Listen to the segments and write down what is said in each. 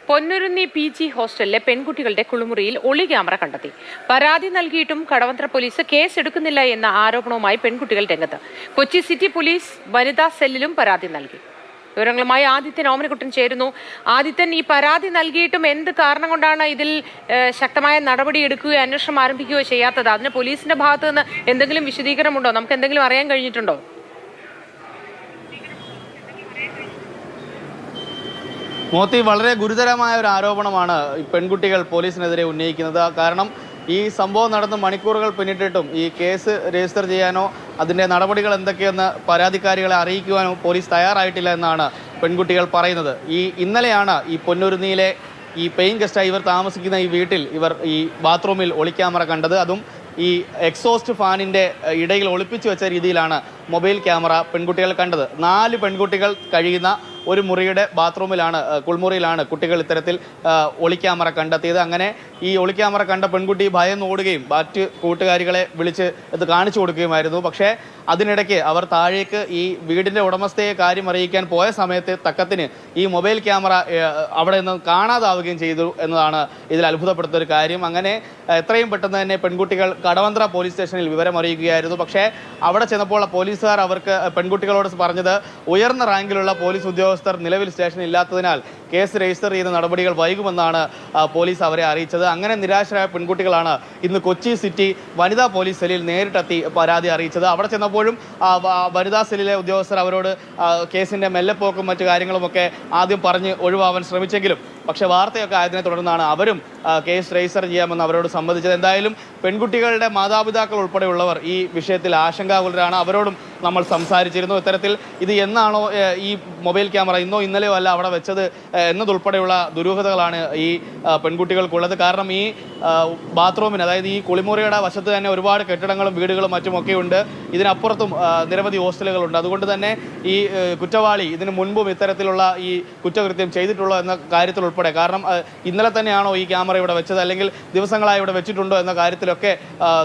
Ponnurunni PG ഹോസ്റ്റലിലെ പെൺകുട്ടികളുടെ കുളിമുറിയിൽ ഒളി ക്യാമറ കണ്ടെത്തി. പരാതി നൽകിയിട്ടും കടവന്ത്ര പോലീസ് കേസെടുക്കുന്നില്ല എന്ന ആരോപണവുമായി പെൺകുട്ടികൾ രംഗത്ത്. കൊച്ചി സിറ്റി പോലീസ് വനിതാ സെല്ലിലും പരാതി നൽകി. വിവരങ്ങളുമായി ആദിത്യൻ ഓമനക്കുട്ടൻ ചേരുന്നു. ആദിത്യൻ, ഈ പരാതി നൽകിയിട്ടും എന്ത് കാരണം കൊണ്ടാണ് ഇതിൽ ശക്തമായ നടപടി എടുക്കുകയോ അന്വേഷണം ആരംഭിക്കുകയോ ചെയ്യാത്തത്? അതിന് പോലീസിന്റെ ഭാഗത്ത് നിന്ന് എന്തെങ്കിലും വിശദീകരണമുണ്ടോ? നമുക്ക് എന്തെങ്കിലും അറിയാൻ കഴിഞ്ഞിട്ടുണ്ടോ? മോത്തി, വളരെ ഗുരുതരമായ ഒരു ആരോപണമാണ് ഈ പെൺകുട്ടികൾ പോലീസിനെതിരെ ഉന്നയിക്കുന്നത്. കാരണം ഈ സംഭവം നടന്ന് മണിക്കൂറുകൾ പിന്നിട്ടിട്ടും ഈ കേസ് രജിസ്റ്റർ ചെയ്യാനോ അതിൻ്റെ നടപടികൾ എന്തൊക്കെയെന്ന് പരാതിക്കാരികളെ അറിയിക്കുവാനോ പോലീസ് തയ്യാറായിട്ടില്ല എന്നാണ് പെൺകുട്ടികൾ പറയുന്നത്. ഇന്നലെയാണ് ഈ പൊന്നുരുന്നിയിലെ ഈ പെയിൻ ഗസ്റ്റായി ഇവർ താമസിക്കുന്ന ഈ വീട്ടിൽ ഇവർ ഈ ബാത്റൂമിൽ ഒളിക്യാമറ കണ്ടത്. അതും ഈ എക്സോസ്റ്റ് ഫാനിൻ്റെ ഇടയിൽ ഒളിപ്പിച്ചു വെച്ച രീതിയിലാണ് മൊബൈൽ ക്യാമറ പെൺകുട്ടികൾ കണ്ടത്. 4 പെൺകുട്ടികൾ കഴിയുന്ന ഒരു മുറിയുടെ ബാത്റൂമിലാണ്, കുൾമുറിയിലാണ് കുട്ടികൾ ഇത്തരത്തിൽ ഒളിക്യാമറ കണ്ടെത്തിയത്. അങ്ങനെ ഈ ഒളിക്യാമറ കണ്ട പെൺകുട്ടി ഭയന്ന് ഓടുകയും മറ്റ് കൂട്ടുകാരികളെ വിളിച്ച് ഇത് കാണിച്ചു കൊടുക്കുകയുമായിരുന്നു. പക്ഷേ അതിനിടയ്ക്ക് അവർ താഴേക്ക് ഈ വീടിൻ്റെ ഉടമസ്ഥയെ കാര്യം അറിയിക്കാൻ പോയ സമയത്ത് തക്കത്തിന് ഈ മൊബൈൽ ക്യാമറ അവിടെ നിന്ന് കാണാതാവുകയും ചെയ്തു എന്നതാണ് ഇതിൽ അത്ഭുതപ്പെടുത്തുന്ന ഒരു കാര്യം. അങ്ങനെ എത്രയും പെട്ടെന്ന് തന്നെ പെൺകുട്ടികൾ കടവന്ത്ര പോലീസ് സ്റ്റേഷനിൽ വിവരം അറിയിക്കുകയായിരുന്നു. പക്ഷേ അവിടെ ചെന്നപ്പോൾ പോലീസുകാർ അവർക്ക് പെൺകുട്ടികളോട് പറഞ്ഞത് ഉയർന്ന റാങ്കിലുള്ള പോലീസ് ഉദ്യോഗസ്ഥർ നിലവിൽ സ്റ്റേഷനിൽ ഇല്ലാത്തതിനാൽ കേസ് രജിസ്റ്റർ ചെയ്യുന്ന നടപടികൾ വൈകുമെന്നാണ് പോലീസ് അവരെ അറിയിച്ചത്. അങ്ങനെ നിരാശരായ പെൺകുട്ടികളാണ് ഇന്ന് കൊച്ചി സിറ്റി വനിതാ പോലീസ് സെല്ലിൽ നേരിട്ടെത്തി പരാതി അറിയിച്ചത്. അവിടെ ചെന്നപ്പോഴും വനിതാ സെല്ലിലെ ഉദ്യോഗസ്ഥർ അവരോട് കേസിൻ്റെ മെല്ലെപ്പോക്കും മറ്റു കാര്യങ്ങളുമൊക്കെ ആദ്യം പറഞ്ഞ് ഒഴിവാവാൻ ശ്രമിച്ചെങ്കിലും പക്ഷേ വാർത്തയൊക്കെ ആയതിനെ തുടർന്നാണ് അവരും കേസ് രജിസ്റ്റർ ചെയ്യാമെന്ന് അവരോട് സമ്മതിച്ചത്. എന്തായാലും പെൺകുട്ടികളുടെ മാതാപിതാക്കൾ ഉൾപ്പെടെയുള്ളവർ ഈ വിഷയത്തിൽ ആശങ്കാകുലരാണ്. അവരോടും നമ്മൾ സംസാരിച്ചിരുന്നു. ഇത്തരത്തിൽ ഇത് എന്നാണോ ഈ മൊബൈൽ ക്യാമറ ഇന്നോ ഇന്നലെയോ അല്ല അവിടെ വെച്ചത് എന്നതുൾപ്പെടെയുള്ള ദുരൂഹതകളാണ് ഈ പെൺകുട്ടികൾക്കുള്ളത്. കാരണം ഈ ബാത്റൂമിന്, അതായത് ഈ കുളിമുറിയുടെ വശത്ത് തന്നെ ഒരുപാട് കെട്ടിടങ്ങളും വീടുകളും മറ്റുമൊക്കെ ഉണ്ട്. ഇതിനപ്പുറത്തും നിരവധി ഹോസ്റ്റലുകളുണ്ട്. അതുകൊണ്ട് തന്നെ ഈ കുറ്റവാളി ഇതിനു മുൻപും ഇത്തരത്തിലുള്ള ഈ കുറ്റകൃത്യം ചെയ്തിട്ടുള്ളൂ എന്ന കാര്യത്തിൽ ഉൾപ്പെടെ, കാരണം ഇന്നലെ തന്നെയാണോ ഈ ക്യാമറ ഇവിടെ വെച്ചത് അല്ലെങ്കിൽ ദിവസങ്ങളായി ഇവിടെ വെച്ചിട്ടുണ്ടോ എന്ന കാര്യത്തിലൊക്കെ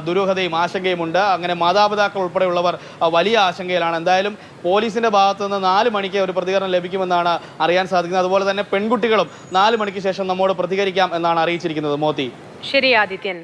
ദുരൂഹതയും ആശങ്കയും ഉണ്ട്. അങ്ങനെ മാതാപിതാക്കൾ ഉൾപ്പെടെയുള്ളവർ വലിയ ആശങ്കയിലാണ്. എന്തായാലും പോലീസിന്റെ ഭാഗത്തു നിന്ന് 4 മണിക്ക് ഒരു പ്രതികരണം ലഭിക്കുമെന്നാണ് അറിയാൻ സാധിക്കുന്നത്. അതുപോലെ തന്നെ പെൺകുട്ടികളും 4 മണിക്ക് ശേഷം നമ്മോട് പ്രതികരിക്കാം എന്നാണ് അറിയിച്ചിരിക്കുന്നത്. മോത്തി. ശരി ആദിത്യൻ.